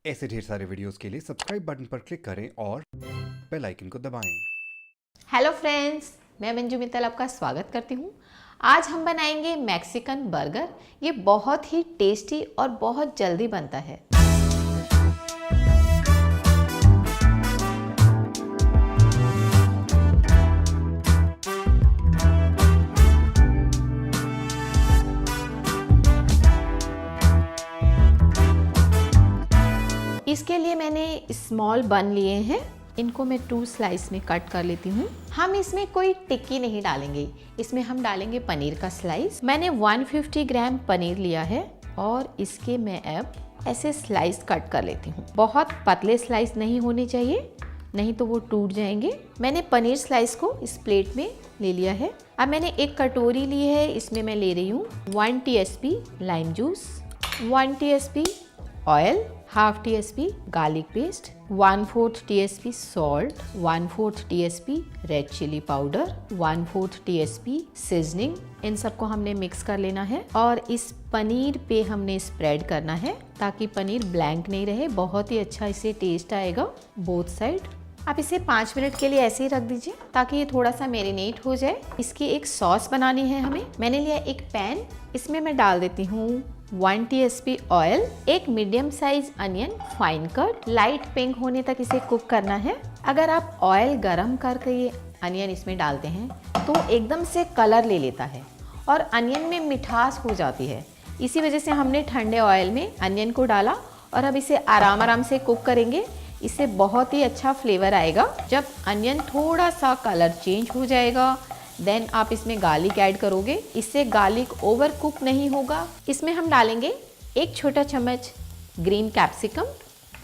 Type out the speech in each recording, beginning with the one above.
ऐसे ढेर सारे वीडियोस के लिए सब्सक्राइब बटन पर क्लिक करें और बेल आइकन को दबाएं। हेलो फ्रेंड्स, मैं मंजू मित्तल आपका स्वागत करती हूँ। आज हम बनाएंगे मैक्सिकन बर्गर। ये बहुत ही टेस्टी और बहुत जल्दी बनता है। इसके लिए मैंने स्मॉल बन लिए हैं। इनको मैं 2 स्लाइस में कट कर लेती हूँ। हम इसमें कोई टिक्की नहीं डालेंगे, इसमें हम डालेंगे पनीर का स्लाइस। मैंने 150 ग्राम पनीर लिया है और इसके मैं अब ऐसे स्लाइस कट कर लेती हूँ। बहुत पतले स्लाइस नहीं होने चाहिए, नहीं तो वो टूट जाएंगे। मैंने पनीर स्लाइस को इस प्लेट में ले लिया है। अब मैंने एक कटोरी ली है, इसमें मैं ले रही हूँ 1 TSP lime juice, 1 TSP oil, half TSP garlic paste, 1/4 TSP salt, 1/4 TSP red chili powder, 1/4 TSP seasoning. इन सबको हमने मिक्स कर लेना है और इस पनीर पे हमने स्प्रेड करना है ताकि पनीर ब्लैंक नहीं रहे। बहुत ही अच्छा इससे टेस्ट आएगा बोथ साइड। आप इसे 5 मिनट के लिए ऐसे ही रख दीजिए ताकि ये थोड़ा सा मैरिनेट हो जाए। इसकी एक सॉस बनानी है हमें। मैंने लिया एक पैन, इसमें मैं डाल देती हूँ 1 TSP ऑयल, एक medium size onion fine cut, light pink होने तक इसे कुक करना है। अगर आप ऑयल गरम करके ये अनियन इसमें डालते हैं तो एकदम से कलर ले लेता है और अनियन में मिठास हो जाती है। इसी वजह से हमने ठंडे ऑयल में अनियन को डाला और अब इसे आराम से कुक करेंगे। इससे बहुत ही अच्छा फ्लेवर आएगा। जब अनियन थोड़ा सा कलर चेंज हो जाएगा देन आप इसमें गार्लिक ऐड करोगे। इससे गार्लिक ओवर कुक नहीं होगा। इसमें हम डालेंगे 1 छोटा चम्मच ग्रीन कैप्सिकम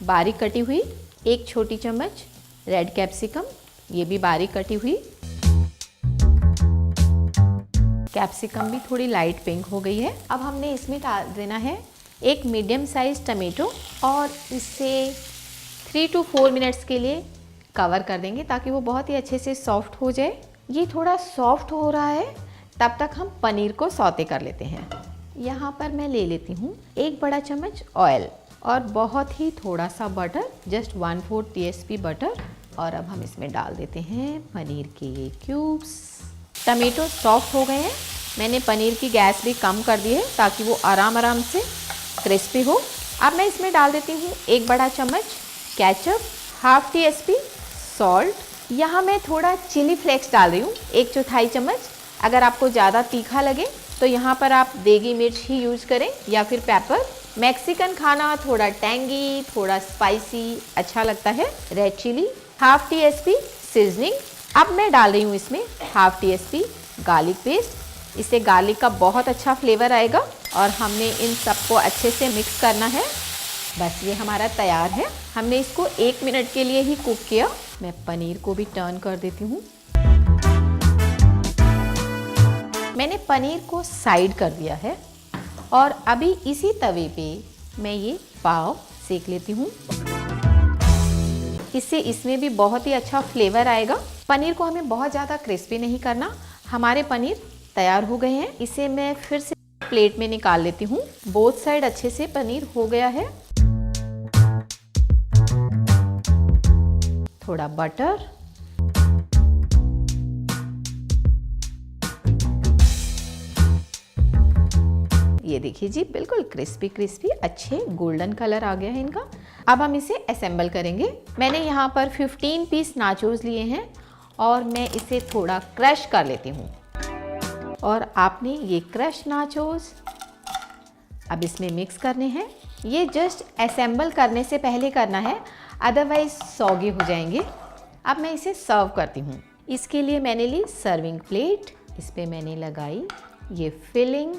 बारीक कटी हुई, 1 छोटी चम्मच रेड कैप्सिकम ये भी बारीक कटी हुई। कैप्सिकम भी थोड़ी लाइट पिंक हो गई है। अब हमने इसमें डाल देना है एक मीडियम साइज टमेटो और इसे 3 to 4 मिनट्स के लिए कवर कर देंगे ताकि वो बहुत ही अच्छे से सॉफ्ट हो जाए। ये थोड़ा सॉफ्ट हो रहा है, तब तक हम पनीर को सौते कर लेते हैं। यहाँ पर मैं ले लेती हूँ 1 बड़ा चम्मच ऑयल और बहुत ही थोड़ा सा बटर, जस्ट 1/4 TSP बटर। और अब हम इसमें डाल देते हैं पनीर के ये क्यूब्स। टमेटो सॉफ्ट हो गए हैं। मैंने पनीर की गैस भी कम कर दी है ताकि वो आराम से क्रिस्पी हो। अब मैं इसमें डाल देती हूँ 1 बड़ा चम्मच केचप, हाफ TSP सॉल्ट। यहाँ मैं थोड़ा चिली फ्लेक्स डाल रही हूँ 1/4 चम्मच। अगर आपको ज़्यादा तीखा लगे तो यहाँ पर आप देगी मिर्च ही यूज करें या फिर पेपर। मैक्सिकन खाना थोड़ा टैंगी, थोड़ा स्पाइसी अच्छा लगता है। Red chilli, half TSP seasoning. अब मैं डाल रही हूँ इसमें हाफ TSP गार्लिक पेस्ट। इससे गार्लिक का बहुत अच्छा फ्लेवर आएगा और हमने इन सबको अच्छे से मिक्स करना है। बस ये हमारा तैयार है। हमने इसको 1 मिनट के लिए ही कुक किया। मैं पनीर को भी टर्न कर देती हूँ। मैंने पनीर को साइड कर दिया है और अभी इसी तवे पे मैं ये पाव सेक लेती हूँ। इससे इसमें भी बहुत ही अच्छा फ्लेवर आएगा। पनीर को हमें बहुत ज़्यादा क्रिस्पी नहीं करना। हमारे पनीर तैयार हो गए हैं। इसे मैं फिर से प्लेट में निकाल लेती हूँ। बोथ साइड अच्छे से पनीर हो गया है। थोड़ा बटर, ये देखिए जी बिल्कुल क्रिस्पी अच्छे गोल्डन कलर आ गया है इनका। अब हम इसे असेंबल करेंगे। मैंने यहाँ पर 15 पीस नाचोस लिए हैं और मैं इसे थोड़ा क्रश कर लेती हूँ। और आपने ये क्रश नाचोस अब इसमें मिक्स करने हैं। ये जस्ट असेंबल करने से पहले करना है, अदरवाइज सॉगी हो जाएंगे। अब मैं इसे सर्व करती हूँ। इसके लिए मैंने ली सर्विंग प्लेट। इस पे मैंने लगाई ये फिलिंग।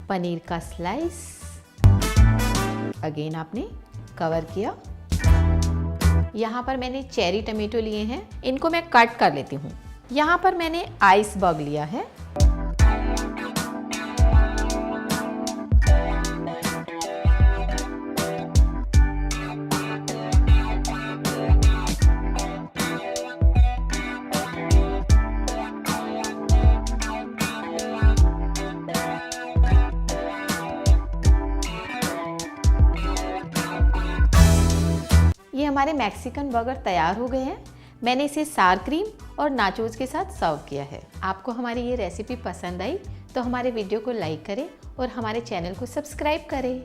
पनीर का स्लाइस अगेन आपने कवर किया। यहाँ पर मैंने चेरी टमेटो लिए हैं, इनको मैं कट कर लेती हूँ। यहाँ पर मैंने आइसबर्ग लिया है। हमारे मैक्सिकन बर्गर तैयार हो गए हैं। मैंने इसे सार क्रीम और नाचोस के साथ सर्व किया है। आपको हमारी ये रेसिपी पसंद आई तो हमारे वीडियो को लाइक करें और हमारे चैनल को सब्सक्राइब करें।